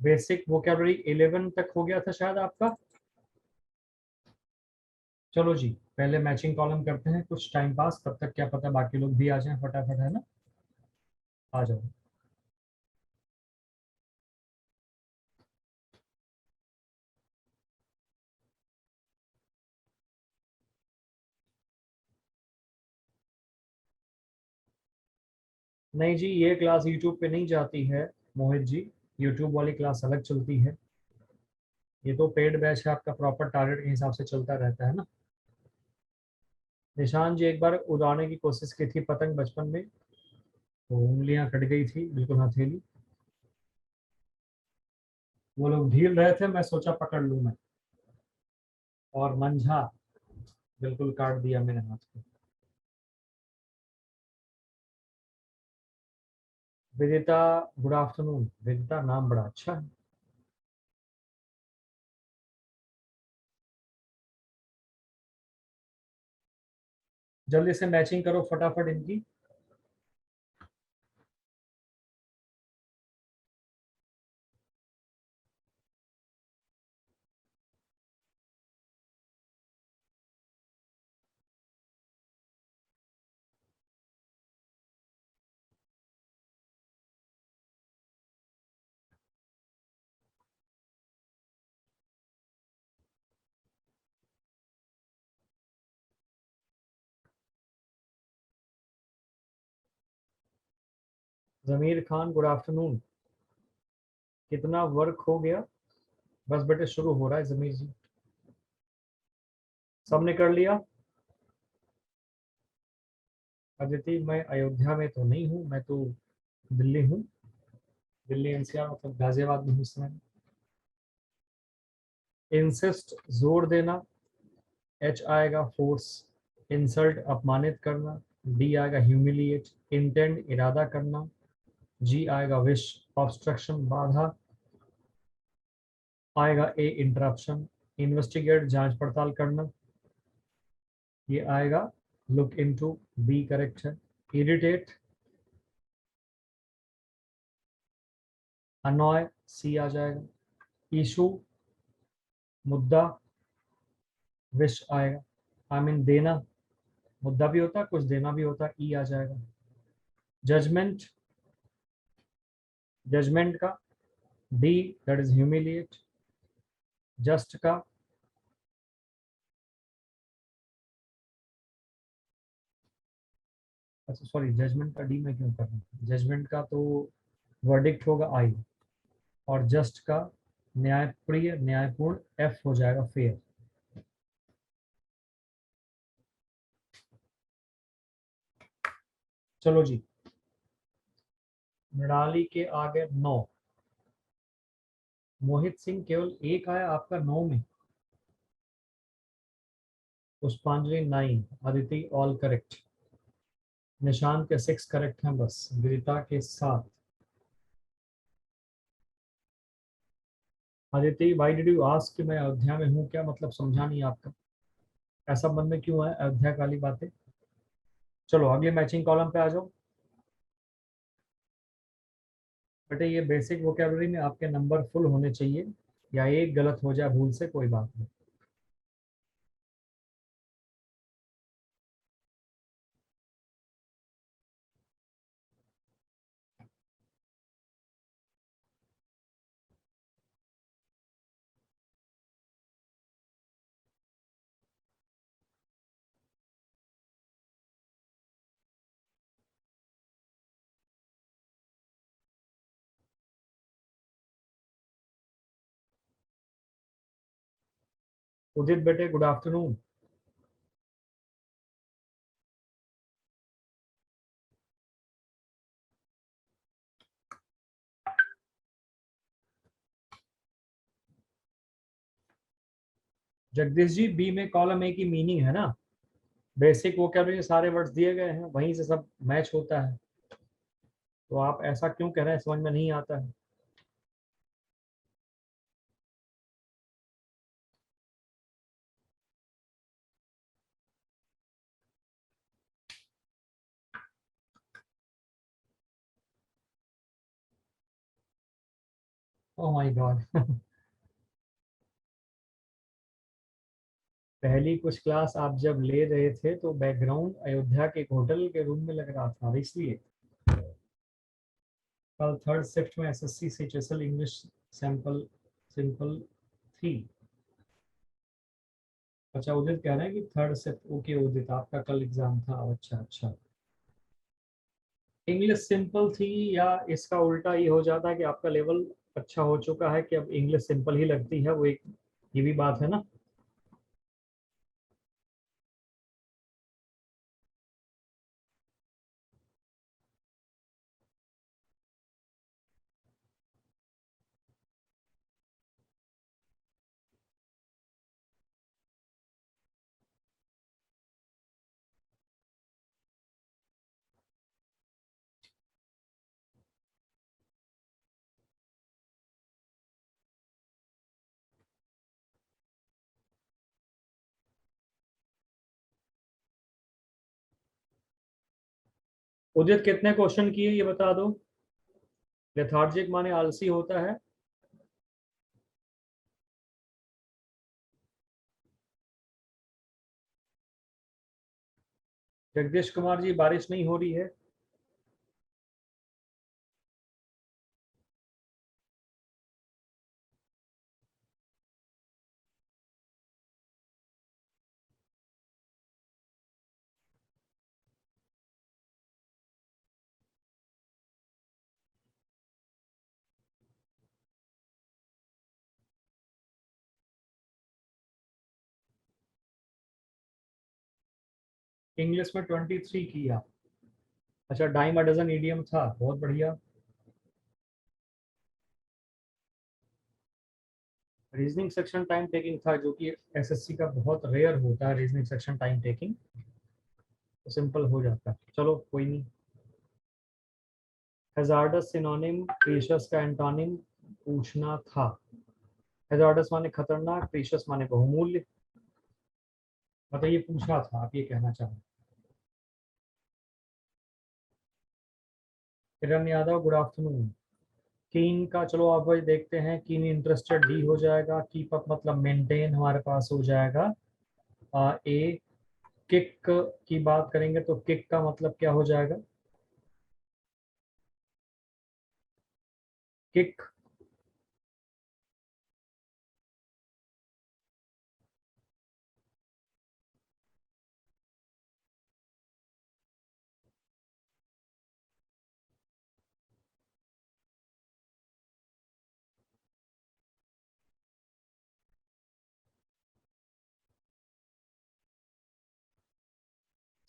Basic vocabulary 11 तक हो गया था शायद आपका। चलो जी, पहले मैचिंग कॉलम करते हैं, कुछ टाइम पास, तब तक क्या पता बाकी लोग भी आ जाएं फटाफट, है ना। आ जाओ। नहीं जी, ये क्लास यूट्यूब पे नहीं जाती है मोहित जी, यूट्यूब वाली क्लास अलग चलती है। ये तो पेड बैच है आपका, प्रॉपर टारगेट के हिसाब से चलता रहता है ना। निशान जी एक बार उड़ाने की कोशिश की थी पतंग बचपन में, तो उंगलियां कट गई थी बिल्कुल हथेली। वो लोग ढील रहे थे, मैं सोचा पकड़ लूं मैं, और मंझा बिल्कुल काट दिया मैंने हाथ को। विदिता, गुड आफ्टरनून। विदिता नाम बड़ा अच्छा है। जल्दी से मैचिंग करो फटाफट इनकी। जमीर खान, गुड आफ्टरनून। कितना वर्क हो गया? बस बेटे शुरू हो रहा है जमीर जी। सबने कर लिया? अदिति, मैं अयोध्या में तो नहीं हूँ, मैं तो दिल्ली हूँ। दिल्ली एनसीआर मतलब गाजियाबाद में हूँ इस समय। इंसिस्ट, जोर देना। एच आएगा फोर्स, इंसल्ट अपमानित करना। डी आएगा ह्यूमिलिएट, इंटेंड इरादा करना। जी आएगा विश, ऑब्स्ट्रक्शन बाधा। आएगा ए इंटरप्शन, इन्वेस्टिगेट जांच पड़ताल करना। ये आएगा लुक इनटू, बी करेक्ट है। इरिटेट, अनॉय, सी आ जाएगा। इशू, मुद्दा, विश आएगा। आई मीन देना, मुद्दा भी होता है कुछ, देना भी होता है, ई आ जाएगा। जजमेंट, जजमेंट का D, that is humiliate. Just का अच्छा सॉरी, जजमेंट का डी में क्यों कर रहा हूँ, जजमेंट का तो वर्डिक्ट होगा आई, और जस्ट का न्यायप्रिय न्यायपूर्ण, एफ हो जाएगा फेयर। चलो जी, मृणाली के आगे 9। मोहित सिंह केवल एक आया आपका 9 में। पुष्पांजलि 9, अदिति ऑल करेक्ट। निशांत के 6 करेक्ट हैं बस, विदिता के 7। Aditi, why did you ask कि मैं अयोध्या में हूँ, क्या मतलब समझा नहीं आपका, ऐसा मन में क्यों है अयोध्या वाली बातें। चलो अगले मैचिंग कॉलम पे आ जाओ। बेटे ये बेसिक वोकैबुलरी में आपके नंबर फुल होने चाहिए, या एक गलत हो जाए भूल से कोई बात नहीं। उदित बेटे, good afternoon. Jagdish ji, B में कॉलम ए की मीनिंग है ना, बेसिक वोकैबुलरी सारे वर्ड्स दिए गए हैं, वहीं से सब मैच होता है, तो आप ऐसा क्यों कह रहे हैं, समझ में नहीं आता है। Oh my God. पहली कुछ क्लास आप जब ले रहे थे तो बैकग्राउंड अयोध्या के एक होटल के रूम में लग रहा था, इसलिए कल थर्ड शिफ्ट में एसएससी से चेसल इंग्लिश सैंपल सिंपल थी। अच्छा, उदित कह रहे हैं कि थर्ड शिफ्ट, ओके उदित आपका कल एग्जाम था, अच्छा अच्छा। इंग्लिश सिंपल थी, या इसका उल्टा ये हो जाता है कि आपका लेवल अच्छा हो चुका है कि अब इंग्लिश सिंपल ही लगती है, वो एक ये भी बात है ना। उदित कितने क्वेश्चन किए ये बता दो। लेथार्जिक माने आलसी होता है। जगदीश कुमार जी बारिश नहीं हो रही है। इंग्लिश में 23 किया। अच्छा, डाइम अ डजन ईडियम था, बहुत बढ़िया। रीजनिंग सेक्शन टाइम टेकिंग था, जो कि एसएससी का बहुत रेयर होता है रीजनिंग सेक्शन टाइम टेकिंग, तो सिंपल हो जाता है, चलो कोई नहीं। हैजार्डस सिनोनिम, प्रीशियस का एंटोनिम पूछना था। हैजार्डस माने खतरनाक, प्रीशियस माने बहुमूल्य, मतलब ये पूछना था, आप ये कहना चाह रहे हैं। Kiran Yadav good afternoon. कीन का चलो आप भाई देखते हैं, कीन इंटरेस्टेड डी हो जाएगा, कीप अप मतलब मेंटेन हमारे पास हो जाएगा ए। किक की बात करेंगे तो किक का मतलब क्या हो जाएगा? किक।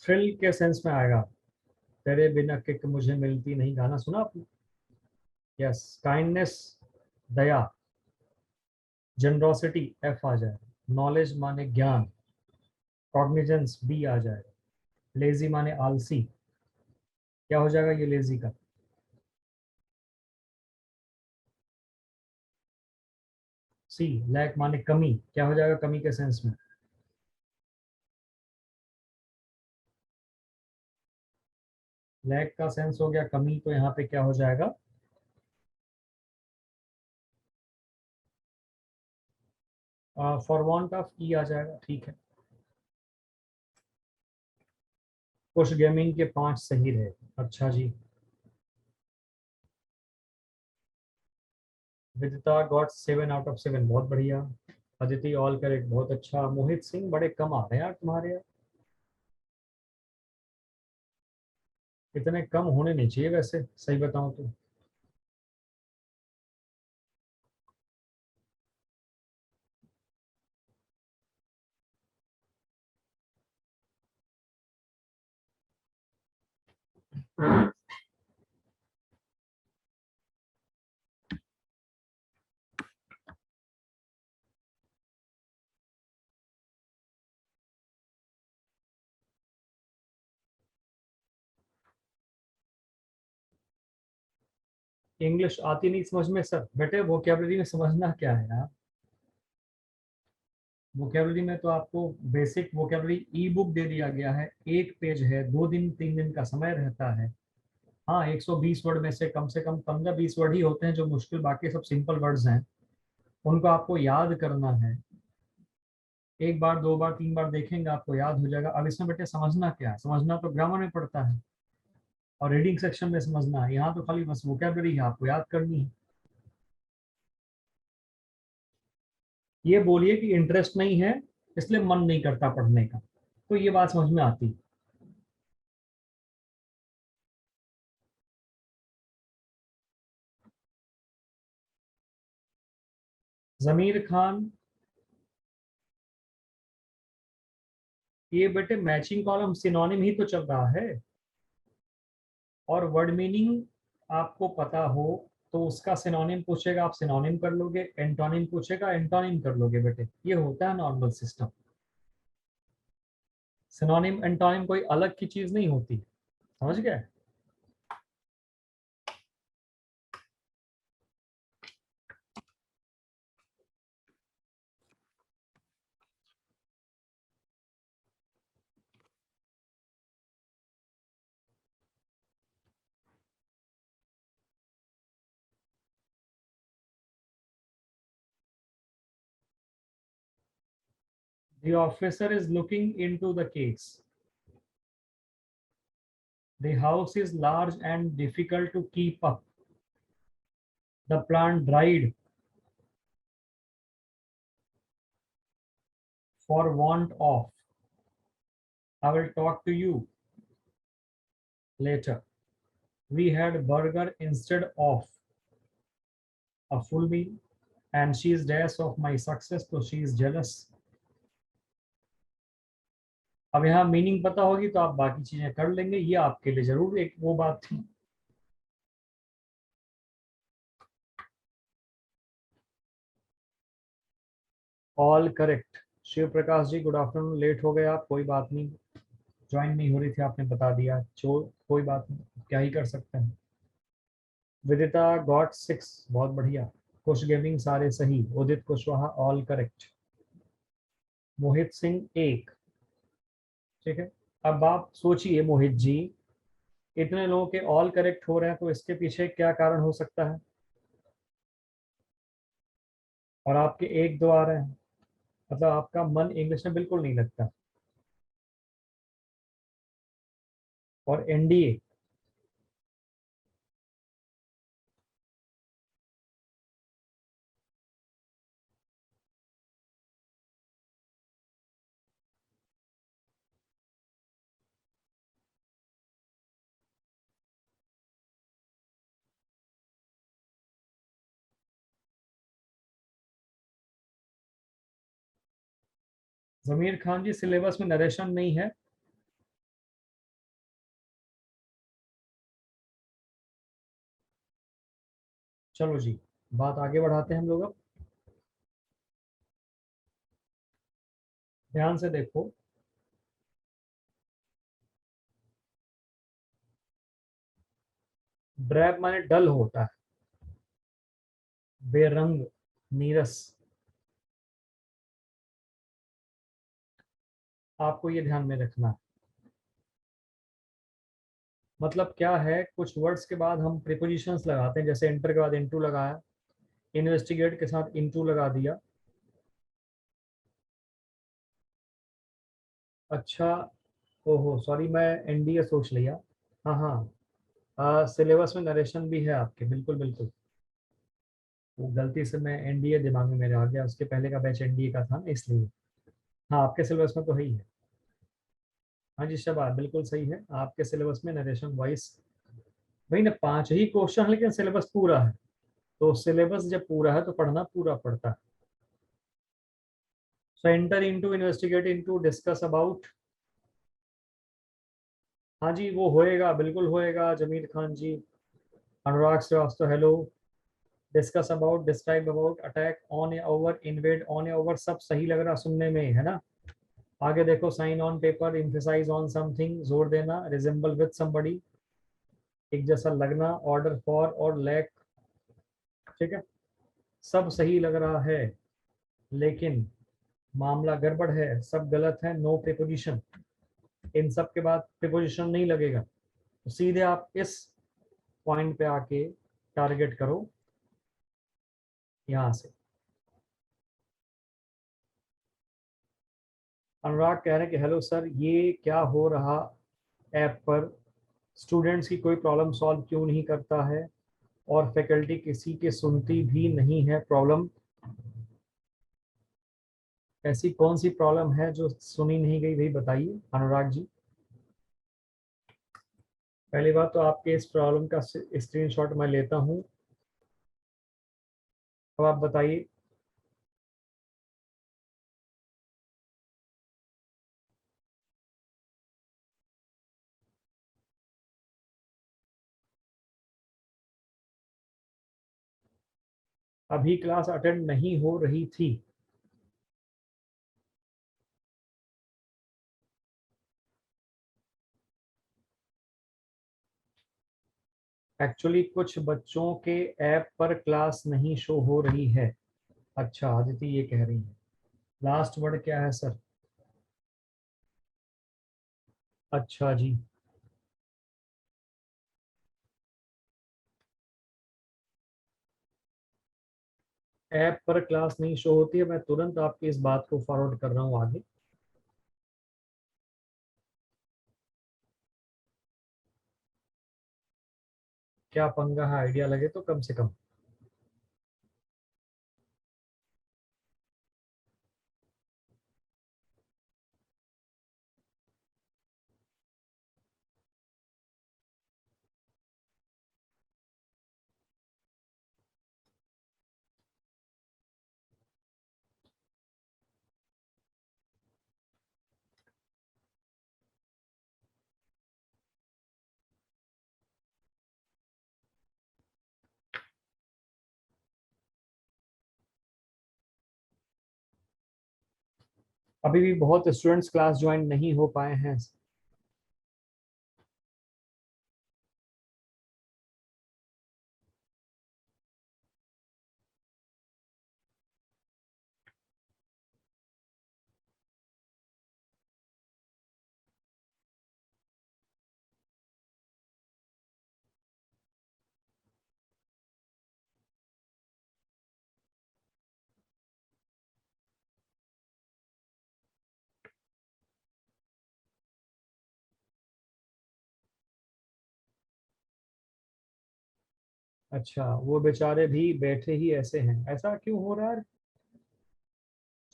थ्रिल के सेंस में आएगा। तेरे बिना किक मुझे मिलती नहीं, गाना सुना आपने? यस। काइंडनेस दया, जनरोसिटी एफ आ जाएगा, नॉलेज माने ज्ञान, कॉग्निजेंस बी आ जाएगा, लेजी माने आलसी, क्या हो जाएगा ये लेजी का? सी। लैक माने कमी, क्या हो जाएगा कमी के सेंस में? लैक का सेंस हो गया कमी, तो यहाँ पे क्या हो जाएगा? फॉर वांट ऑफ ई आ जाएगा, ठीक है। कुछ गेमिंग के 5 सही रहे। अच्छा जी। विदिता गॉट 7 आउट ऑफ 7, बहुत बढ़िया। अदिति ऑल करेक्ट, बहुत अच्छा। मोहित सिंह बड़े कम आ रहे हैं यार तुम्हारे यार, इतने कम होने नहीं चाहिए वैसे, सही बताऊं तो। इंग्लिश आती नहीं समझ में सर, बेटे वोकेबलरी में समझना क्या है यार। वोकेबलरी में तो आपको बेसिक वोकेबलरी ई बुक दे दिया गया है, एक पेज है, 2 दिन 3 दिन का समय रहता है। हाँ, 120 वर्ड में से कम 15-20 वर्ड ही होते हैं जो मुश्किल, बाकी सब सिंपल वर्ड्स हैं। उनको आपको याद करना है। एक बार, दो बार, तीन बार देखेंगे आपको याद हो जाएगा। अब इसमें बेटे समझना क्या है, समझना तो ग्रामर में पड़ता है और रीडिंग सेक्शन में समझना है। यहाँ तो खाली बस वोकैबुलरी है, आपको याद करनी है। ये बोलिए कि इंटरेस्ट नहीं है इसलिए मन नहीं करता पढ़ने का, तो ये बात समझ में आती है। जमीर खान, ये बेटे मैचिंग कॉलम सिनोनिम ही तो चल रहा है, और वर्ड मीनिंग आपको पता हो तो उसका सिनोनिम पूछेगा आप सिनोनिम कर लोगे, एंटोनिम पूछेगा एंटोनिम कर लोगे। बेटे ये होता है नॉर्मल सिस्टम। सिनोनिम एंटोनिम कोई अलग की चीज नहीं होती, समझ गए? The officer is looking into the case. The house is large and difficult to keep up. The plant died for want of. I will talk to you later. We had burger instead of a full meal, and she is jealous of my success, so she is jealous. अब यहाँ meaning पता होगी तो आप बाकी चीजें कर लेंगे, ये आपके लिए जरूर एक वो बात थी। All correct. Shiv Prakash ji good afternoon, late हो गए आप, कोई बात नहीं, ज्वाइन नहीं हो रही थी आपने बता दिया, चो कोई बात नहीं, क्या ही कर सकते हैं। विदिता गॉट 6, बहुत बढ़िया। खुश गेमिंग सारे सही। उदित कुशवाहा ऑल करेक्ट। मोहित सिंह 1, ठीक है। अब आप सोचिए मोहित जी, इतने लोगों के ऑल करेक्ट हो रहे हैं तो इसके पीछे क्या कारण हो सकता है, और आपके एक दो आ रहे हैं, मतलब आपका मन इंग्लिश में बिल्कुल नहीं लगता। और एनडीए, जमीर खान जी सिलेबस में नरेशन नहीं है। चलो जी, बात आगे बढ़ाते हैं हम लोग। अब ध्यान से देखो, ड्रैब माने डल होता है, बेरंग, नीरस, आपको ये ध्यान में रखना है। मतलब क्या है, कुछ वर्ड्स के बाद हम प्रीपोजिशंस लगाते हैं, जैसे एंटर के बाद इनटू लगाया, इन्वेस्टिगेट के साथ इनटू लगा दिया। अच्छा, ओहो सॉरी, मैं एनडीए सोच लिया। हाँ हाँ, सिलेबस में नरेशन भी है आपके, बिल्कुल बिल्कुल। वो गलती से मैं एनडीए दिमाग में मेरे आ गया, उसके पहले का बैच एनडीए का था ना, इसलिए। हाँ, आपके सिलेबस में तो है ही है। हाँ जी शबाब, बिल्कुल सही है, आपके सिलेबस में नरेशन वॉइस। वही ना, 5 ही क्वेश्चन, लेकिन सिलेबस पूरा है। तो सिलेबस जब पूरा है तो पढ़ना पूरा पड़ता है। So enter into, investigate into, discuss about. हाँ जी वो होएगा, बिल्कुल होएगा Zameer Khan ji. Anurag Srivastava hello. Discuss about, describe about, attack on a over, invade on a over, सब सही लग रहा सुनने में, है ना? आगे देखो, sign on paper, emphasise on something, जोर देना, रिजेंबल विद समबडी, एक जैसा लगना, ऑर्डर फॉर और लैक, ठीक है, सब सही लग रहा है, लेकिन मामला गड़बड़ है, सब गलत है, नो प्रीपोजिशन। इन सब के बाद प्रीपोजिशन नहीं लगेगा, तो सीधे आप इस पॉइंट पे आके टारगेट करो यहाँ से। अनुराग कह रहे हैं कि हेलो सर, ये क्या हो रहा ऐप पर, स्टूडेंट्स की कोई प्रॉब्लम सॉल्व क्यों नहीं करता है और फैकल्टी किसी की सुनती भी नहीं है प्रॉब्लम। ऐसी कौन सी प्रॉब्लम है जो सुनी नहीं गई, वही बताइए अनुराग जी। पहली बात तो आपके इस प्रॉब्लम का स्क्रीनशॉट मैं लेता हूँ। अब आप बताइए। अभी क्लास अटेंड नहीं हो रही थी। एक्चुअली कुछ बच्चों के ऐप पर क्लास नहीं शो हो रही है। अच्छा, आदिति ये कह रही है। लास्ट वर्ड क्या है सर? अच्छा जी। ऐप पर क्लास नहीं शो होती है, मैं तुरंत आपकी इस बात को फॉरवर्ड कर रहा हूँ आगे। क्या पंगा है, आइडिया लगे तो कम से कम। अभी भी बहुत स्टूडेंट्स क्लास ज्वाइन नहीं हो पाए हैं। अच्छा, वो बेचारे भी बैठे ही ऐसे हैं, ऐसा क्यों हो रहा है?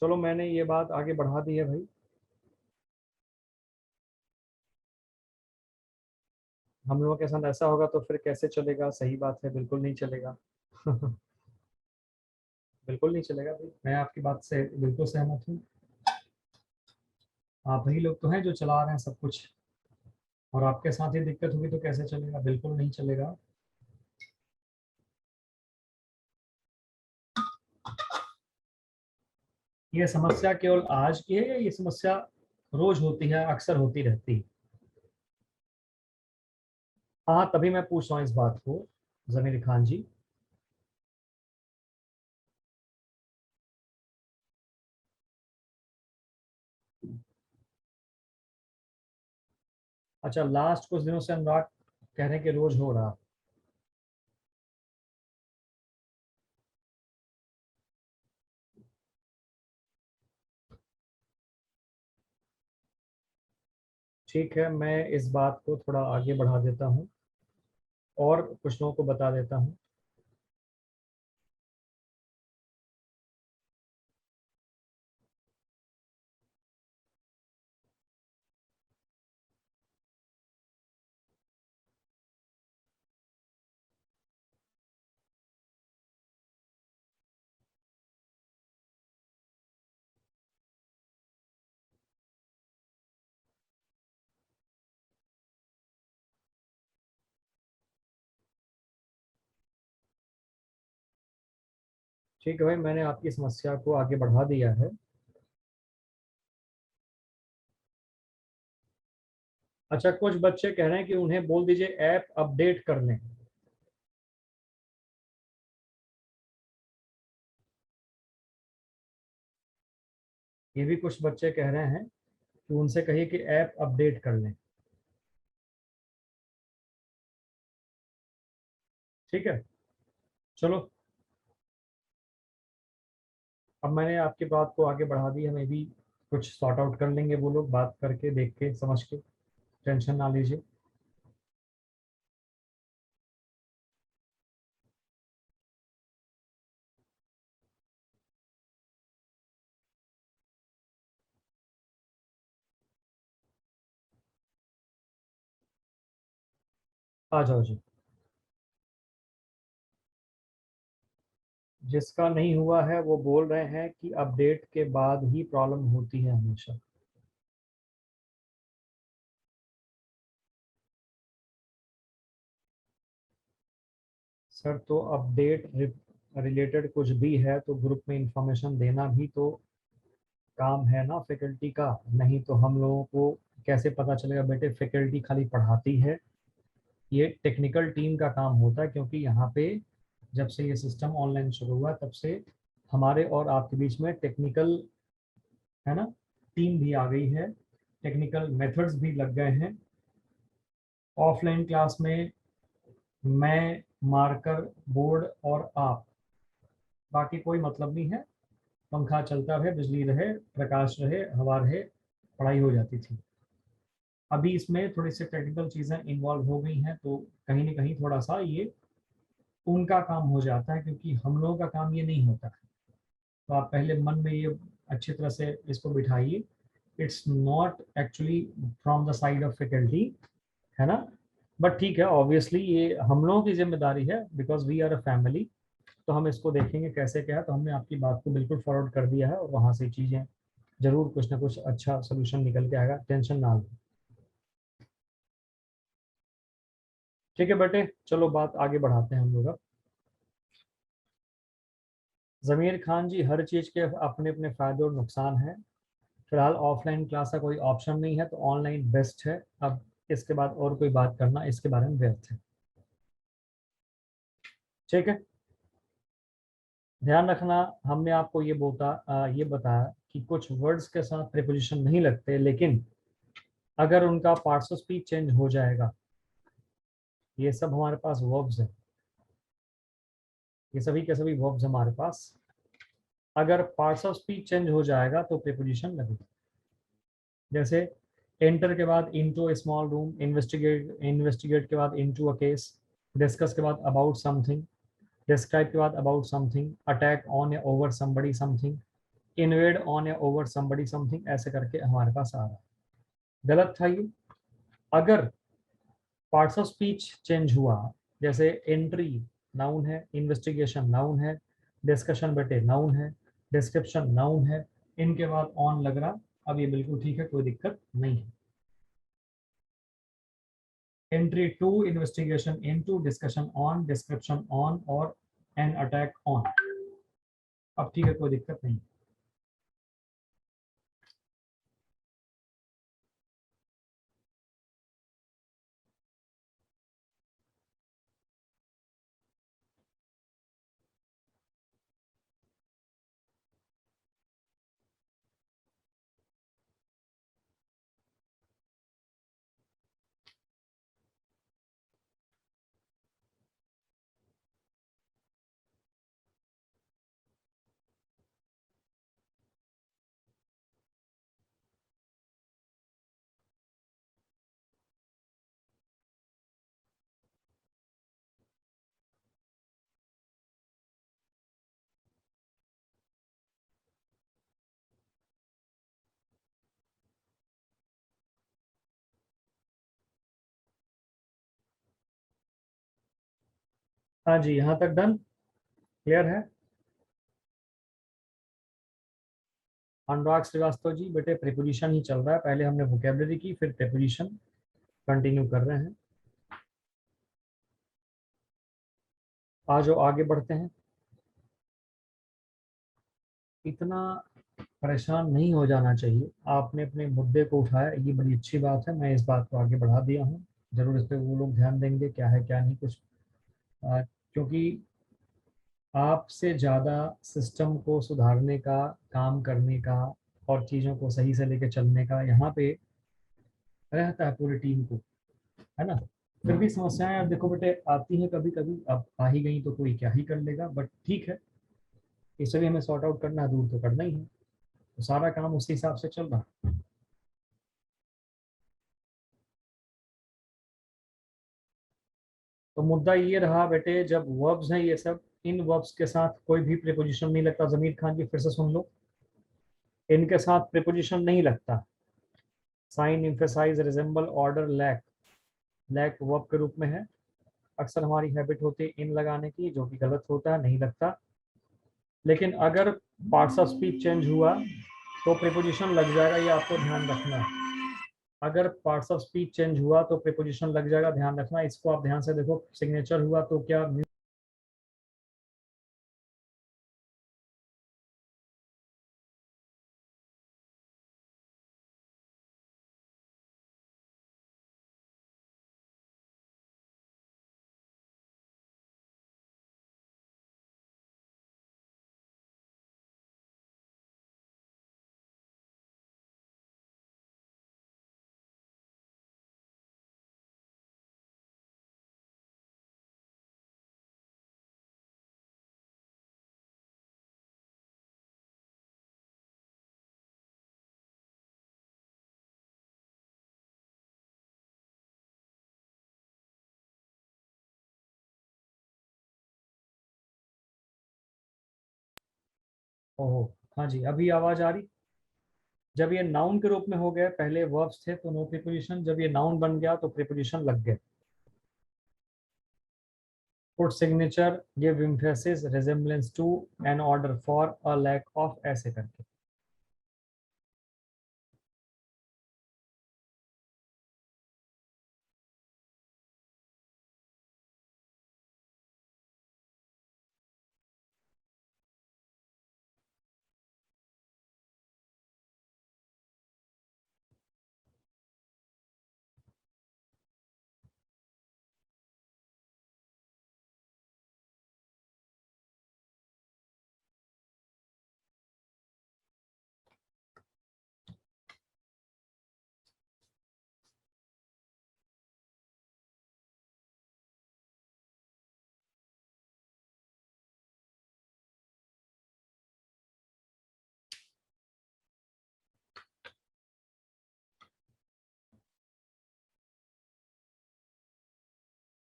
चलो मैंने ये बात आगे बढ़ा दी है भाई। हम लोगों के साथ ऐसा होगा तो फिर कैसे चलेगा? सही बात है, बिल्कुल नहीं चलेगा। बिल्कुल नहीं चलेगा भाई, मैं आपकी बात से बिल्कुल सहमत हूँ। आप ही लोग तो हैं जो चला रहे हैं सब कुछ, और आपके साथ ही दिक्कत होगी तो कैसे चलेगा? बिल्कुल नहीं चलेगा। ये समस्या केवल आज की है या ये समस्या रोज होती है, अक्सर होती रहती है? हाँ, तभी मैं पूछ रहा हूँ इस बात को, जमीर खान जी। अच्छा, लास्ट कुछ दिनों से अनुराग कह रहे हैं कि रोज हो रहा। ठीक है, मैं इस बात को थोड़ा आगे बढ़ा देता हूँ और कुछ लोगों को बता देता हूँ। ठीक है भाई, मैंने आपकी समस्या को आगे बढ़ा दिया है। अच्छा, कुछ बच्चे कह रहे हैं कि उन्हें बोल दीजिए ऐप अपडेट कर लें। ये भी कुछ बच्चे कह रहे हैं कि उनसे कहिए कि ऐप अपडेट कर लें। ठीक है, चलो। अब मैंने आपकी बात को आगे बढ़ा दी, हमें भी कुछ सॉर्ट आउट कर लेंगे वो लोग, बात करके, देख के, समझ के। टेंशन ना लीजिए। आ जाओ जी। जिसका नहीं हुआ है वो बोल रहे हैं कि अपडेट के बाद ही प्रॉब्लम होती है हमेशा। सर तो अपडेट रिलेटेड कुछ भी है तो ग्रुप में इंफॉर्मेशन देना भी तो काम है ना फैकल्टी का। नहीं तो हम लोगों को कैसे पता चलेगा? बेटे फैकल्टी खाली पढ़ाती है, ये टेक्निकल टीम का काम होता है, क्योंकि यहाँ पे जब से ये सिस्टम ऑनलाइन शुरू हुआ तब से हमारे और आपके बीच में टेक्निकल, है ना, टीम भी आ गई है, टेक्निकल मेथड्स भी लग गए हैं। ऑफलाइन क्लास में मैं, मार्कर, बोर्ड और आप, बाकी कोई मतलब नहीं है। पंखा चलता रहे, बिजली रहे, प्रकाश रहे, हवा रहे, पढ़ाई हो जाती थी। अभी इसमें थोड़ी सी टेक्निकल चीज़ें इन्वॉल्व हो गई हैं, तो कहीं ना कहीं थोड़ा सा ये उनका काम हो जाता है, क्योंकि हम लोगों का काम ये नहीं होता है। तो आप पहले मन में ये अच्छी तरह से इसको बिठाइए, it's not actually from the side of faculty, है ना। बट ठीक है, ऑब्वियसली ये हम लोगों की जिम्मेदारी है, because we are a family. तो हम इसको देखेंगे कैसे क्या है। तो हमने आपकी बात को बिल्कुल फॉरवर्ड कर दिया है, और वहाँ से चीज़ें जरूर कुछ ना कुछ अच्छा सोल्यूशन निकल के आएगा, टेंशन ना लो। ठीक है बेटे, चलो बात आगे बढ़ाते हैं हम लोग अब। जमीर खान जी, हर चीज़ के अपने अपने फायदे और नुकसान हैं। फिलहाल ऑफलाइन क्लास का कोई ऑप्शन नहीं है, तो ऑनलाइन बेस्ट है। अब इसके बाद और कोई बात करना इसके बारे में व्यर्थ है। ठीक है, ध्यान रखना। हमने आपको ये बताया कि कुछ वर्ड्स के साथ प्रीपोजिशन नहीं लगते, लेकिन अगर उनका पार्ट्स ऑफ स्पीच चेंज हो जाएगा, ये सब हमारे पास वर्ब्स हैं, ये सभी के सभी वर्ब्स हमारे पास, अगर पार्ट्स ऑफ स्पीच चेंज हो जाएगा तो प्रीपोजिशन लगेगा। जैसे एंटर के बाद इनटू ए स्मॉल रूम, इन्वेस्टिगेट इन्वेस्टिगेट के बाद इनटू अ केस, डिस्कस के बाद अबाउट समथिंग, डिस्क्राइब के बाद अबाउट समथिंग, अटैक ऑन या over somebody something, invade on या ओवर समबडी समथिंग, ऐसे करके हमारे पास आ रहा है। गलत था ये। अगर पार्ट्स ऑफ स्पीच चेंज हुआ, जैसे एंट्री नाउन है, इन्वेस्टिगेशन नाउन है, डिस्कशन बेटे नाउन है, डिस्क्रिप्शन नाउन है, इनके बाद ऑन लग रहा, अब ये बिल्कुल ठीक है, कोई दिक्कत नहीं है। Entry to, investigation into, discussion on, description on, और एन अटैक ऑन, अब ठीक है, कोई दिक्कत नहीं। हाँ जी, यहाँ तक डन, क्लियर है। अनुराग श्रीवास्तव जी, बेटे प्रीपोजिशन ही चल रहा है, पहले हमने वोकेबलरी की, फिर प्रीपोजिशन कंटिन्यू कर रहे हैं। आज आगे बढ़ते हैं। इतना परेशान नहीं हो जाना चाहिए, आपने अपने मुद्दे को उठाया, ये बड़ी अच्छी बात है, मैं इस बात को आगे बढ़ा दिया हूँ। जरूर इस पे वो लोग ध्यान देंगे, क्या है क्या नहीं कुछ। क्योंकि आपसे ज़्यादा सिस्टम को सुधारने का, काम करने का, और चीज़ों को सही से लेके चलने का यहाँ पे रहता है पूरी टीम को, है ना। फिर भी समस्याएं अब देखो बेटे आती हैं कभी कभी, अब आ ही गई तो कोई क्या ही कर लेगा, बट ठीक है, इसे भी हमें सॉर्ट आउट करना है, दूर तो करना ही है, तो सारा काम उसी हिसाब से चल रहा है। तो मुद्दा ये रहा बेटे, जब वर्ब्स हैं ये सब, इन वर्ब्स के साथ कोई भी प्रीपोजिशन नहीं लगता। जमीर खान जी फिर से सुन लो, इनके साथ प्रीपोजिशन नहीं लगता। Sign, emphasise, resemble, order, lack. Lack verb के रूप में है। अक्सर हमारी हैबिट होती है इन लगाने की, जो कि गलत होता है, नहीं लगता। लेकिन अगर पार्ट्स ऑफ स्पीच चेंज हुआ तो प्रीपोजिशन लग जाएगा, ये आपको ध्यान रखना है। अगर पार्ट्स ऑफ स्पीच चेंज हुआ तो प्रीपोजिशन लग जाएगा, ध्यान रखना। इसको आप ध्यान से देखो, सिग्नेचर हुआ तो क्या, ओहो, हाँ जी, अभी आवाज आ रही। जब ये नाउन के रूप में हो गए, पहले वर्ब्स थे तो नो प्रीपोजिशन, जब ये नाउन बन गया तो प्रीपोजिशन लग गए। Put signature, give emphasis, resemblance to, an order for, a lack of, ऐसे करके।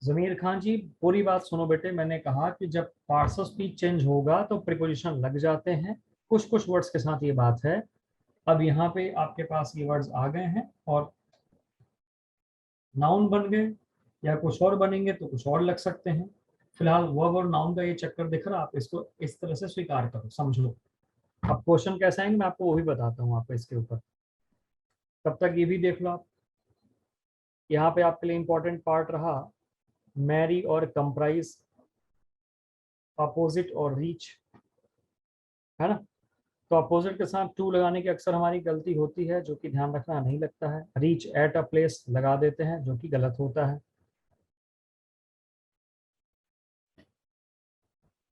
जमीर खान जी पूरी बात सुनो बेटे, मैंने कहा कि जब पार्ट्स ऑफ स्पीच चेंज होगा तो प्रीपोजिशन लग जाते हैं। कुछ कुछ वर्ड्स के साथ ये बात है। अब यहाँ पे आपके पास ये वर्ड्स आ गए हैं और नाउन बन गए, या कुछ और बनेंगे तो कुछ और लग सकते हैं। फिलहाल वर्ब और नाउन का ये चक्कर दिख रहा, आप इसको इस तरह से स्वीकार करो, समझ लो। अब क्वेश्चन कैसे आएंगे मैं आपको वो भी बताता हूँ आपको इसके ऊपर। तब तक ये भी देख लो आप, यहाँ पे आपके लिए इंपॉर्टेंट पार्ट रहा मैरी और कंप्राइज, अपोजिट और रीच, है ना। तो अपोजिट के साथ टू लगाने की अक्सर हमारी गलती होती है, जो कि ध्यान रखना नहीं लगता है। रीच एट अ प्लेस लगा देते हैं, जो कि गलत होता है।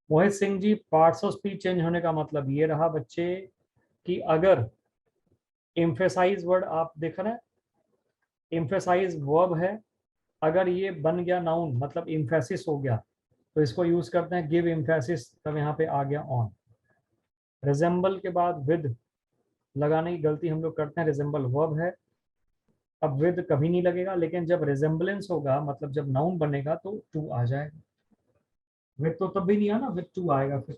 Mohit Singh ji, parts of speech change होने का मतलब ये रहा बच्चे कि अगर एम्फेसाइज वर्ड आप देख रहे हैं, एम्फेसाइज वर्ब है, अगर ये बन गया नाउन मतलब इम्फेसिस हो गया, तो इसको यूज करते हैं गिव इम्फेसिस, तब यहाँ पे आ गया ऑन। रिजेंबल के बाद विद लगाने की गलती हम लोग करते हैं, रिजेंबल वर्ब है, अब विद कभी नहीं लगेगा, लेकिन जब रिजेंबलेंस होगा मतलब जब नाउन बनेगा तो टू आ जाएगा। विद तो तब भी नहीं आना, विद टू आएगा फिर।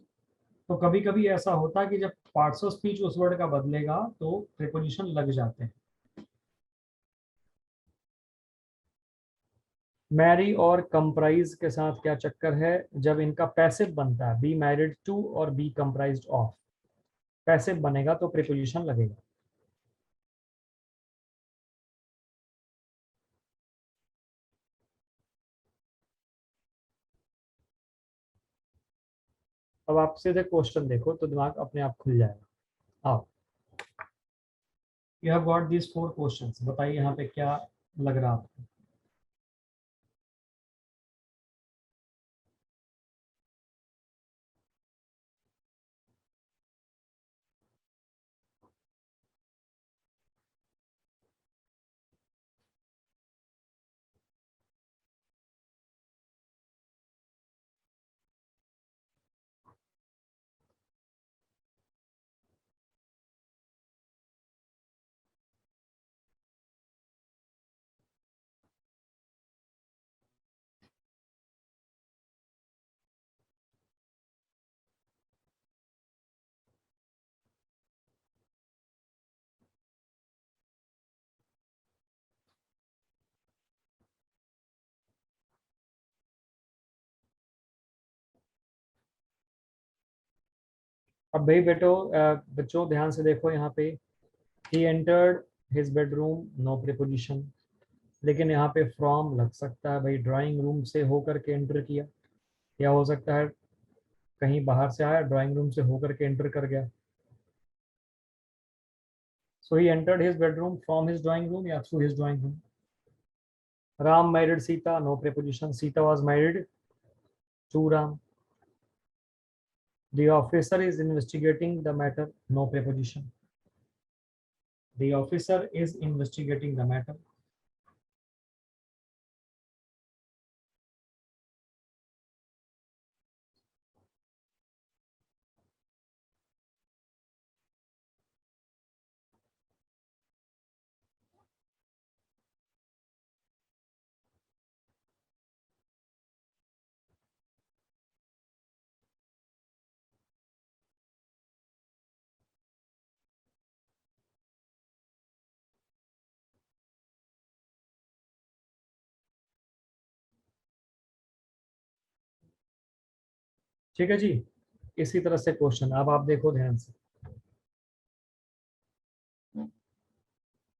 तो कभी कभी ऐसा होता है कि जब पार्ट्स ऑफ स्पीच उस वर्ड का बदलेगा तो प्रीपोजिशन लग जाते हैं। मैरी और कंप्राइज के साथ क्या चक्कर है, जब इनका पैसिव बनता है, बी मैरिड टू और बी कंप्राइज्ड ऑफ, पैसिव बनेगा तो प्रीपोजिशन लगेगा। अब आप सीधे क्वेश्चन देखो तो दिमाग अपने आप खुल जाएगा। आओ, you have got these four questions, बताइए यहाँ पे क्या लग रहा आपको। अब भाई बच्चों ध्यान से देखो यहाँ पे, he entered his bedroom, no preposition, लेकिन यहाँ पे फ्रॉम लग सकता है भाई, ड्राइंग रूम से होकर के एंटर किया, या हो सकता है कहीं बाहर से आया, ड्राइंग रूम से होकर के एंटर कर गया। So he entered his bedroom from his drawing room या through his drawing room. Ram married Sita, no preposition, Sita was married to Ram. The officer is investigating the matter, no preposition. The officer is investigating the matter. ठीक है जी, इसी तरह से question. अब आप देखो ध्यान से,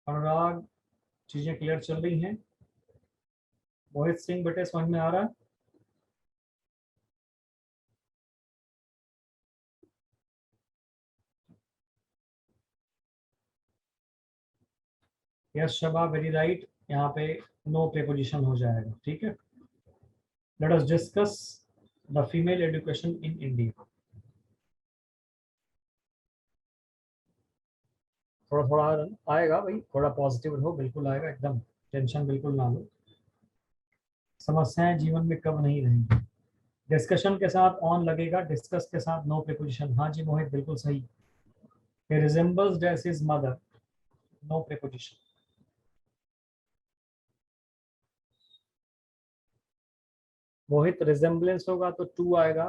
अनुराग, चीजें क्लियर चल रही हैं? मोहित सिंह बेटे समझ में आ रहा है? Yes Shaba, very right. यहाँ पे नो प्रीपोजिशन हो जाएगा, ठीक है। Let us discuss the female education in India. थोड़ा थोड़ा आएगा भाई, थोड़ा पॉजिटिव रहो, बिल्कुल आएगा एकदम, टेंशन बिल्कुल ना लो। समस्याएं जीवन में कब नहीं रहेंगी। डिस्कशन के साथ ऑन लगेगा, डिस्कस के साथ नो प्रीपोजिशन। हाँ जी मोहित, बिल्कुल सही। He resembles as his mother, no preposition. Mohit resemblance होगा तो टू आएगा,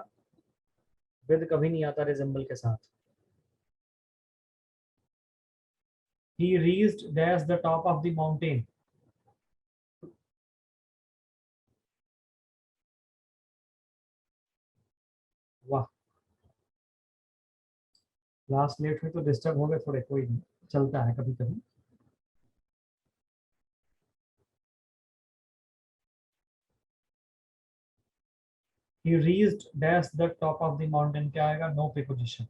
विद कभी नहीं आता रिजेम्बल के साथ। He reached dash the top of the mountain. वाह, लास्ट लेट में तो डिस्टर्ब हो गए थोड़े, कोई नहीं, चलता है कभी कभी। He reached dash the top of the mountain, क्या आएगा? No preposition.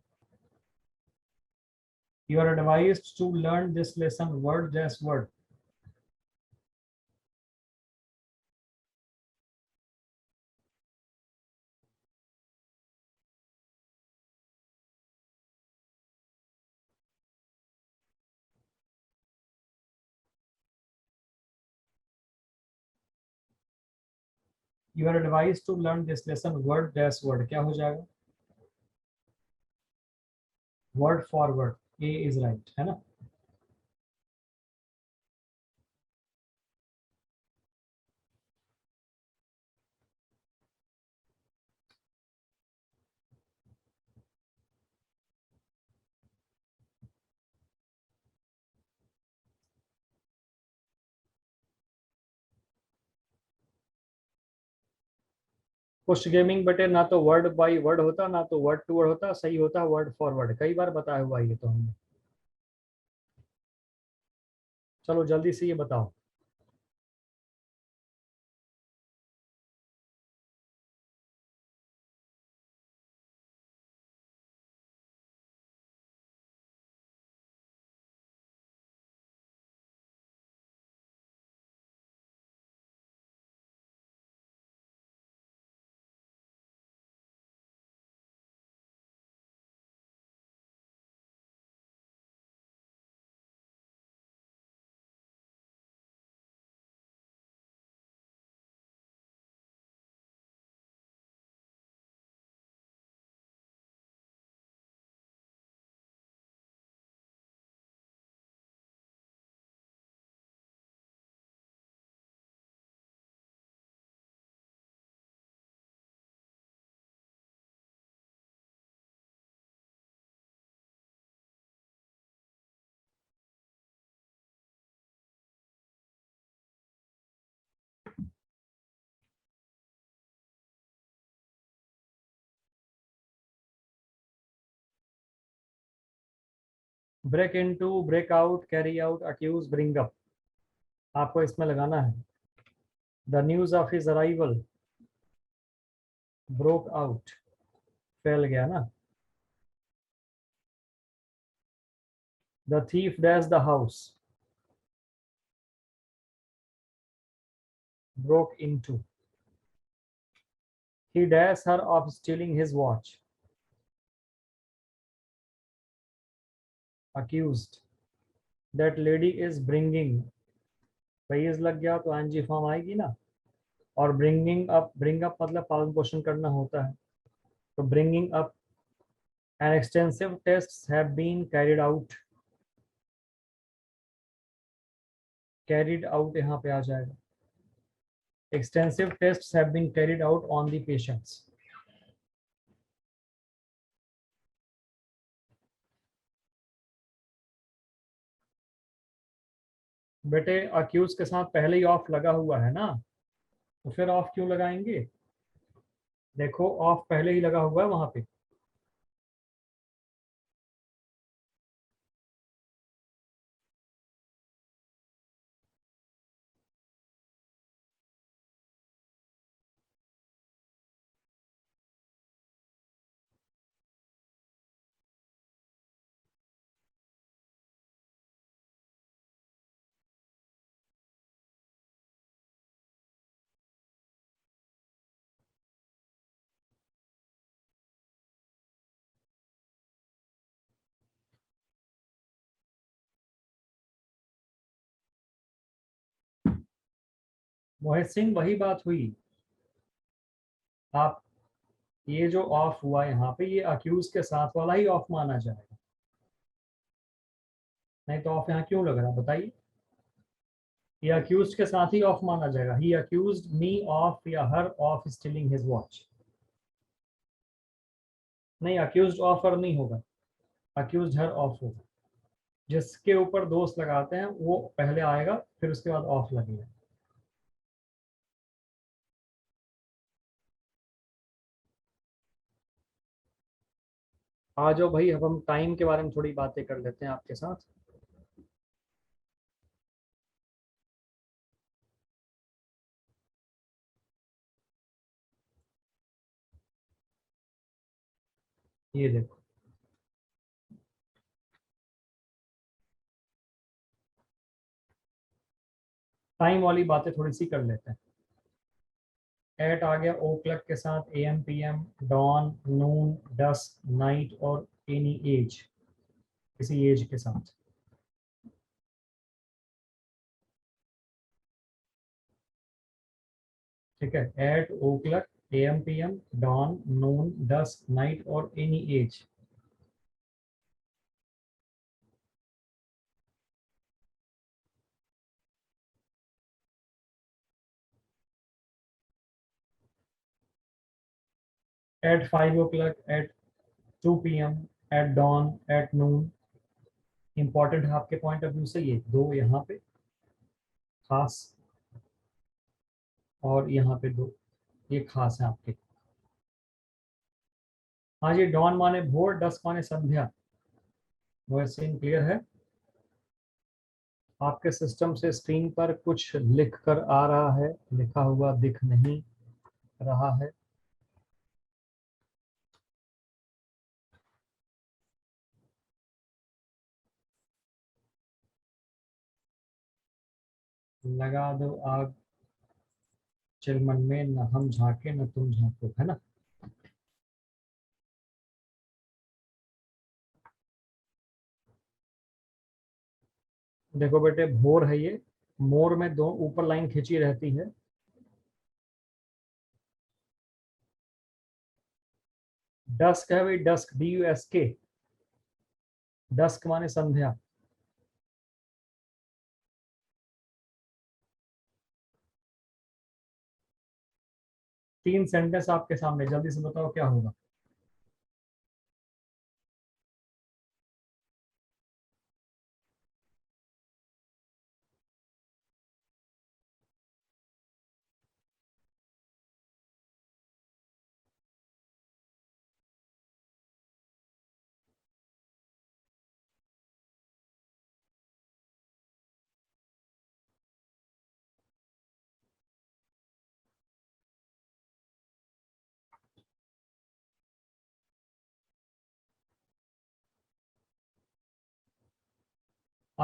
You are advised to learn this lesson word dash word. You are advised to learn this lesson word dash word, क्या हो जाएगा? Word for word. A is right, है ना? Push gaming बटे, ना तो वर्ड बाई वर्ड होता, ना तो वर्ड टू वर्ड होता, सही होता वर्ड फॉर वर्ड। कई बार बताया हुआ ये तो हमने। चलो जल्दी से ये बताओ। Break into, break out, carry out, accuse, bring up, आपको इसमें लगाना है। The news of his arrival, broke out, फैल गया ना। The thief dash the house, broke into. He dash her of stealing his watch. Accused. That lady is bringing. भाई is लग गया तो एनजी फॉर्म आएगी ना। और ब्रिंग अप मतलब पालन पोषण करना होता है। तो bringing up, and extensive tests have been carried out, carried out यहाँ पे आ जाएगा। Extensive tests have been carried out on the patients. बेटे अक्यूज के साथ पहले ही ऑफ लगा हुआ है ना, तो फिर ऑफ क्यों लगाएंगे? देखो ऑफ पहले ही लगा हुआ है वहां पे। मोहित सिंह वही बात हुई। आप, ये जो ऑफ हुआ यहाँ पे, ये अक्यूज के साथ वाला ही ऑफ माना जाएगा। नहीं तो ऑफ यहाँ क्यों लग रहा है बताइए? ये अक्यूज के साथ ही ऑफ माना जाएगा। ही अक्यूज्ड मी ऑफ या हर ऑफ स्टीलिंग हिज वॉच। नहीं, अक्यूज्ड ऑफ हर नहीं होगा, अक्यूज्ड हर ऑफ होगा। जिसके ऊपर दोष लगाते हैं वो पहले आएगा, फिर उसके बाद ऑफ लगेगा। आ जाओ भाई, अब हम टाइम के बारे में थोड़ी बातें कर लेते हैं आपके साथ। ये देखो, टाइम वाली बातें थोड़ी सी कर लेते हैं। एट आ गया ओ क्लॉक के साथ, A M P M, dawn, noon, dusk, night और एनी एज, किसी एज के साथ। ठीक है, at, o'clock, A M P M, dawn, noon, dusk, night और any age. At 5 o'clock, at 2 p.m, at dawn, at noon. Important है आपके point of view से ये दो यहाँ पे खास, और यहाँ पे दो ये खास है आपके। हाँ जी, डॉन माने भोर, डस्क माने संध्या। वो सीन क्लियर है? आपके सिस्टम से स्क्रीन पर कुछ लिख कर आ रहा है, लिखा हुआ दिख नहीं रहा है? लगा दो आग चिलमन में, न हम झांके न तुम झांको, है ना? देखो बेटे, भोर है ये, मोर में दो ऊपर लाइन खींची रहती है। डस्क है भाई, डस्क, DUSK, डस्क माने संध्या। तीन सेंटेंस आपके सामने, जल्दी से बताओ क्या होगा?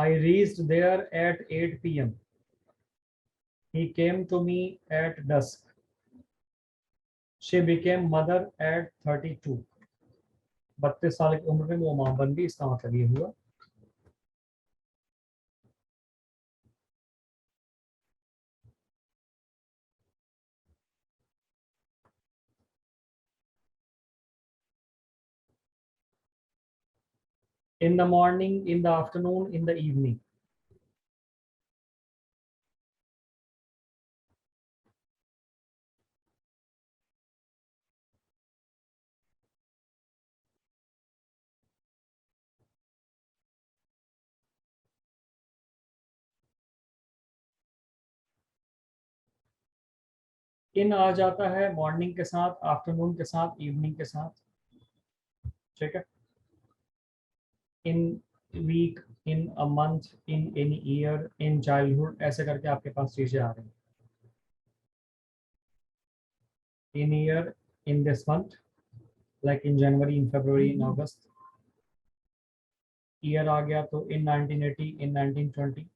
I reached there at 8 p.m. He came to me at dusk. She became mother at 32. 32 साल की उम्र में वो मां बन गई, इसका मतलब ये हुआ। In the morning, in the afternoon, in the evening. इन आ जाता है मॉर्निंग के साथ, आफ्टरनून के साथ, इवनिंग के साथ, ठीक है। In week, in a month, in any year, in childhood, ऐसे करके आपके पास चीजें आ रही हैं। In year, in this month, like in January, in February, in August. Year आ गया तो इन 1980, इन 1920,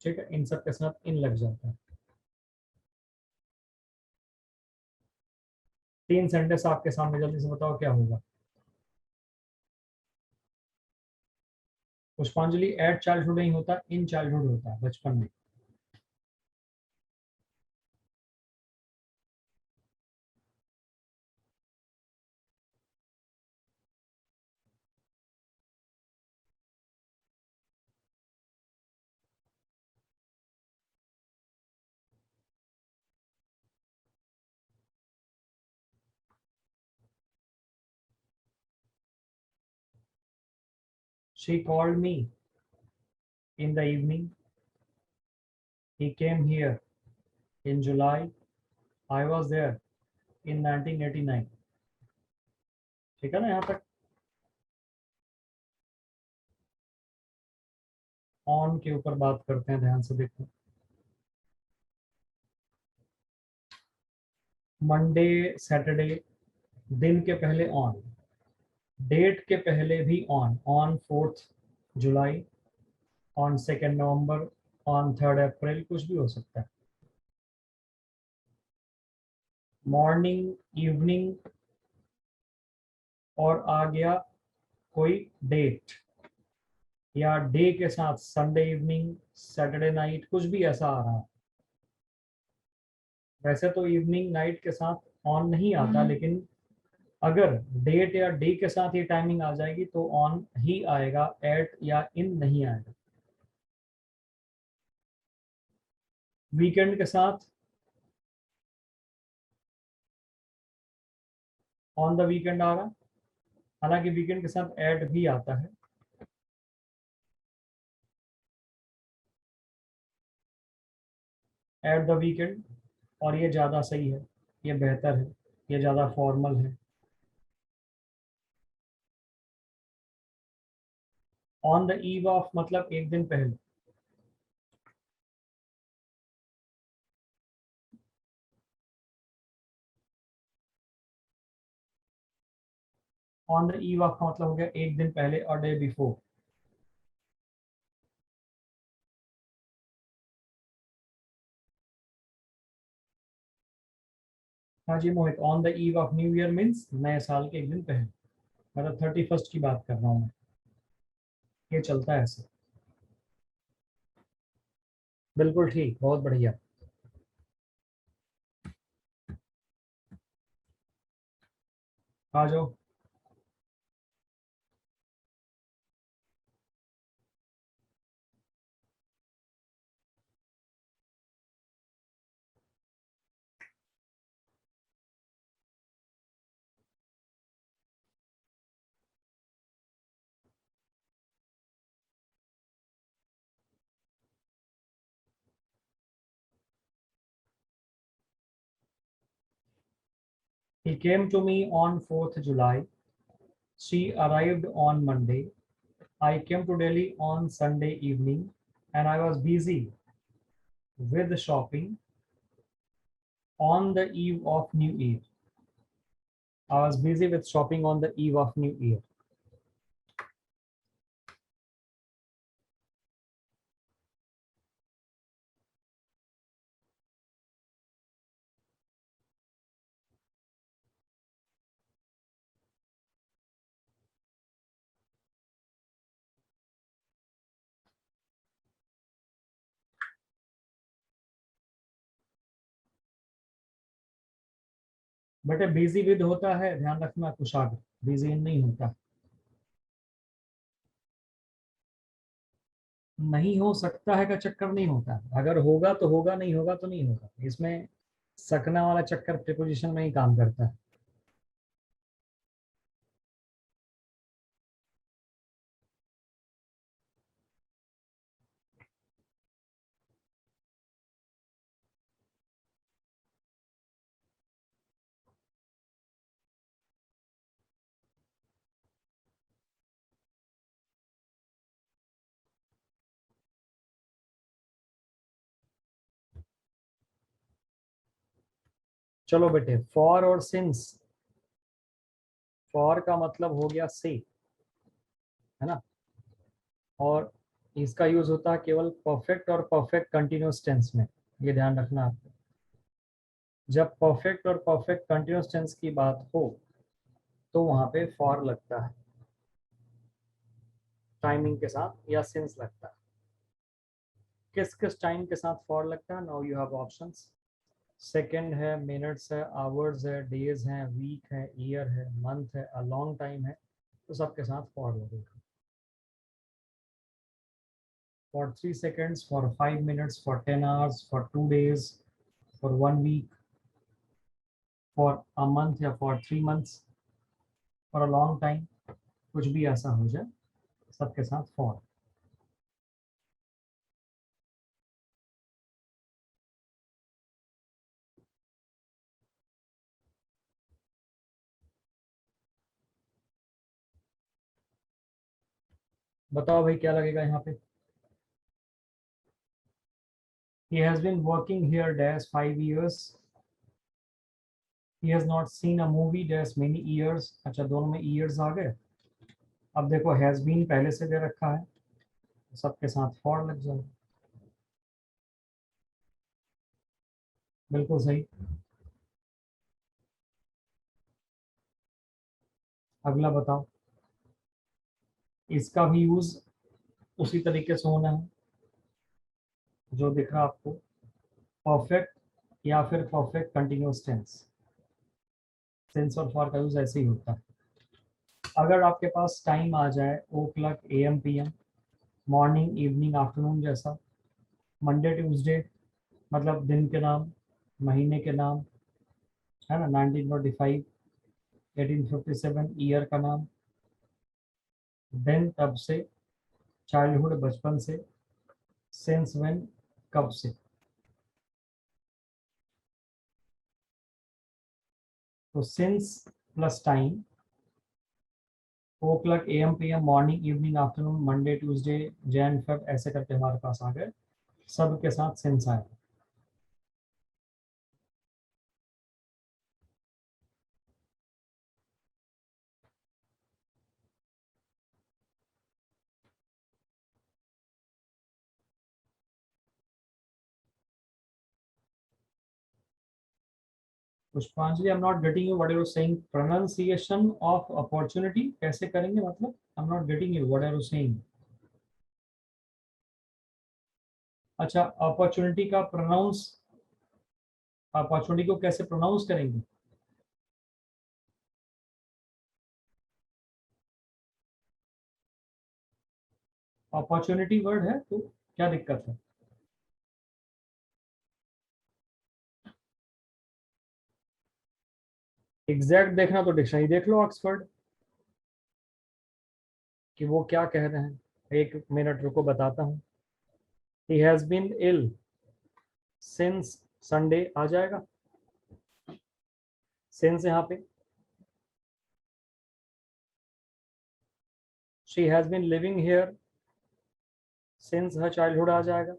ठीक है। इन सब के साथ इन लग जाता है। 3 सेंटेंस आपके सामने, जल्दी से बताओ क्या होगा। पुष्पांजलि, एट चाइल्डहुड नहीं होता, इन चाइल्डहुड होता है, बचपन में। She called me in the evening. He came here in July. I was there in 1989. ठीक है ना यहाँ तक। ऑन के ऊपर बात करते हैं, ध्यान से देखो। मंडे, सैटरडे, दिन के पहले ऑन, डेट के पहले भी on. On 4th July, on 2nd November, on 3rd अप्रैल, कुछ भी हो सकता है। मॉर्निंग, इवनिंग, और आ गया कोई डेट, या डे के साथ संडे इवनिंग, सैटरडे नाइट, कुछ भी ऐसा आ रहा है। वैसे तो इवनिंग नाइट के साथ ऑन नहीं आता, लेकिन अगर डेट या डे के साथ ये टाइमिंग आ जाएगी तो ऑन ही आएगा, एट या इन नहीं आएगा। वीकेंड के साथ ऑन द वीकेंड आ रहा, हालांकि वीकेंड के साथ एट भी आता है। एट द वीकेंड, और ये ज़्यादा सही है, ये बेहतर है, ये ज़्यादा फॉर्मल है। ऑन द ईव ऑफ मतलब एक दिन पहले। ऑन द ईव ऑफ का मतलब हो गया एक दिन पहले, और डे बिफोर। हाँ जी Mohit, on the eve of new year means नए साल के एक दिन पहले, मतलब 31st की बात कर रहा हूँ मैं। ये चलता है ऐसे। बिल्कुल ठीक, बहुत बढ़िया। आ जाओ। He came to me on 4th July. She arrived on Monday. I came to Delhi on Sunday evening, and I was busy with shopping on the eve of New Year. I was busy with shopping on the eve of New Year. बेटे busy with होता है, ध्यान रखना, कुशाग्र, busy in नहीं होता। नहीं हो सकता है का चक्कर नहीं होता, अगर होगा तो होगा, नहीं होगा तो नहीं होगा। इसमें सकना वाला चक्कर प्रीपोजिशन में ही काम करता है। चलो बेटे, फॉर और सिंस। फॉर का मतलब हो गया से, है ना, और इसका यूज होता है केवल परफेक्ट और परफेक्ट कंटिन्यूअस टेंस में। ये ध्यान रखना आपको, जब परफेक्ट और परफेक्ट कंटिन्यूअस टेंस की बात हो तो वहां पे फॉर लगता है टाइमिंग के साथ, या सिंस लगता है। किस किस टाइम के साथ फॉर लगता है? Now you have options. Second है, मिनट्स है, आवर्स है, डेज है, वीक है, ईयर है, मंथ है, अ लॉन्ग टाइम है, तो सबके साथ फॉर लगेगा। For 3 seconds, for 5 minutes, for 10 hours, for 2 days, for 1 week, for a month या for 3 months, for a long time, कुछ भी ऐसा हो जाए, सबके साथ for। बताओ भाई क्या लगेगा यहाँ पे? He has been working here dash 5 years. He has not seen a movie dash many years. अच्छा, दोनों में years आ गए। अब देखो has been पहले से दे रखा है, सबके साथ for लग जाए। बिल्कुल सही। अगला बताओ, इसका भी यूज उसी तरीके से होना है जो दिख रहा आपको, परफेक्ट या फिर परफेक्ट कंटिन्यूअस टेंस। सेंस और फॉर का यूज ऐसे ही होता है। अगर आपके पास टाइम आ जाए o'clock, A M, P M, morning, evening, afternoon जैसा, मंडे ट्यूसडे मतलब दिन के नाम, महीने के नाम, है ना, 1945, 1857 ईयर का नाम, देन तब से, चाइल्डहुड बचपन से, सिंस व्हेन कब से। तो since plus time, o'clock, A M, P M, morning, evening, afternoon, Monday Tuesday, Jan Feb, ऐसे करके हमारे पास आ गए, सब के साथ सिंस आए। Pushpanjali, I am not getting you, what are you saying? Pronunciation of opportunity कैसे करेंगे मतलब? I am not getting you, what are you saying? अच्छा, अपॉर्चुनिटी का प्रोनाउंस, अपॉर्चुनिटी को कैसे प्रोनाउंस करेंगे? अपॉर्चुनिटी वर्ड है तो क्या दिक्कत है? एग्जैक्ट देखना तो डिक्शनरी देख लो ऑक्सफोर्ड, कि वो क्या कह रहे हैं। एक मिनट रुको, बताता हूँ। He has been ill since Sunday आ जाएगा, सिंस यहाँ पे। She has been living here since her childhood आ जाएगा।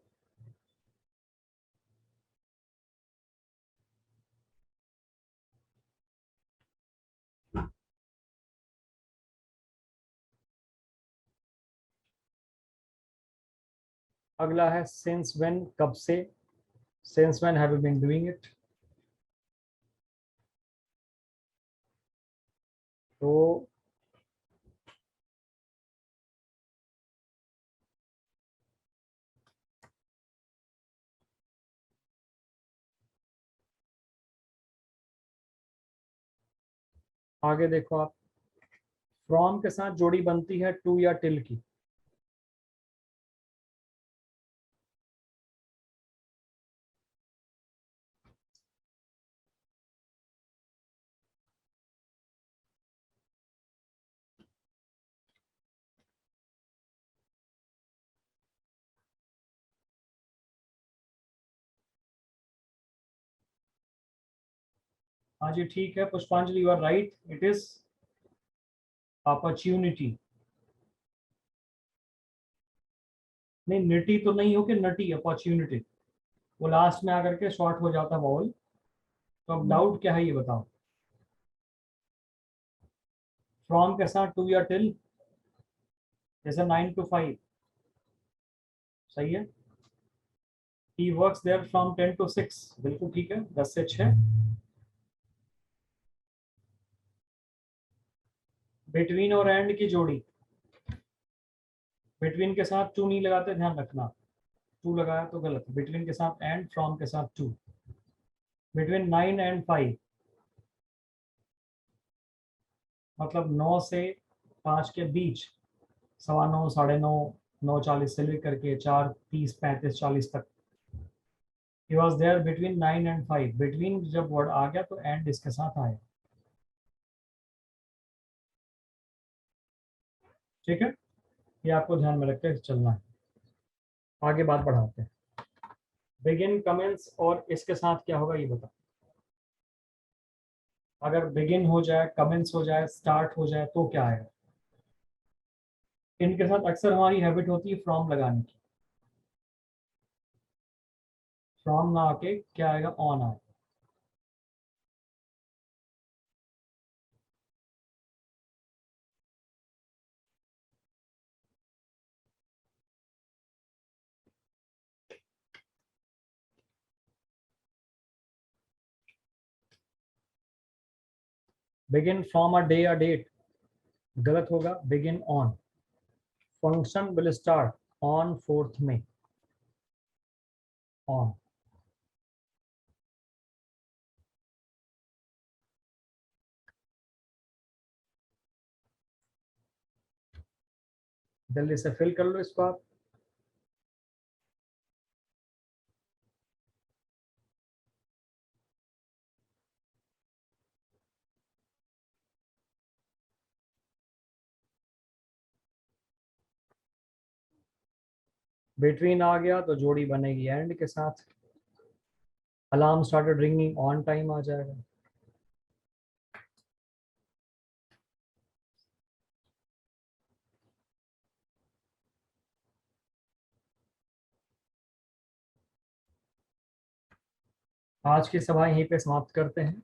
अगला है सिंस व्हेन, कब से, since when have you been doing it. तो आगे देखो आप, फ्रॉम के साथ जोड़ी बनती है टू या टिल की। हाँ जी ठीक है Pushpanjali, you are right, it is opportunity. नहीं निटी तो नहीं हो कि नटी, अपॉर्चुनिटी। वो लास्ट में आकर के शॉर्ट हो जाता बाउल। तो अब डाउट क्या है ये बताओ। फ्रॉम के साथ टू या टिल, जैसे 9 to 5, सही है। He works there from 10 to 6, बिल्कुल ठीक है, 10 से 6। बिटवीन और एंड की जोड़ी, बिटवीन के साथ टू नहीं लगाते, ध्यान रखना। टू लगाया तो गलत, बिटवीन के साथ एंड, फ्रॉम के साथ टू। बिटवीन 9 and 5, मतलब 9 से 5 के बीच, 9:15, 9:30, 9:40 से लेकर के 4:30, 35, 40 तक। He was there between 9 and 5। Between जब वर्ड आ गया तो एंड इसके साथ आए, ठीक है। ये आपको ध्यान में रखकर चलना है। आगे बात बढ़ाते हैं। बिगिन, कमेंस और इसके साथ क्या होगा ये बताओ। अगर बिगिन हो जाए, कमेंस हो जाए, स्टार्ट हो जाए तो क्या आएगा। इनके साथ अक्सर हमारी हैबिट होती है फ्रॉम लगाने की। फ्रॉम ना आके क्या आएगा, ऑन आएगा। बिगिन फ्रॉम अ डे या डेट, गलत होगा, begin on. Function will start on 4th May, on. जल्दी से फिल कर लो इसको आप। बिटवीन आ गया तो जोड़ी बनेगी एंड के साथ। Alarm started ringing, on time आ जाएगा। आज की सभा यहीं पे समाप्त करते हैं।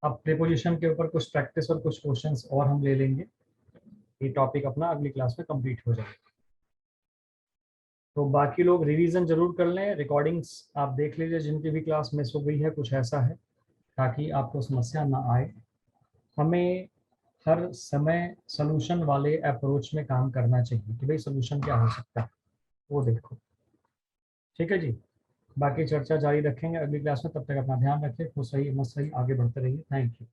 अब प्रीपोजिशन के ऊपर कुछ प्रैक्टिस और कुछ क्वेश्चंस और हम ले लेंगे। ये टॉपिक अपना अगली क्लास में कंप्लीट हो जाएगा। तो बाकी लोग रिवीजन जरूर कर लें, रिकॉर्डिंग्स आप देख लीजिए जिनकी भी क्लास मिस हो गई है, कुछ ऐसा है, ताकि आपको समस्या ना आए। हमें हर समय सॉल्यूशन वाले अप्रोच में काम करना चाहिए कि भाई सॉल्यूशन क्या हो सकता है, वो देखो। ठीक है जी। बाकी चर्चा जारी रखेंगे अगली क्लास में, तब तक अपना ध्यान रखें, खुश रहिए, मस्त रहिए, आगे बढ़ते रहिए। Thank you.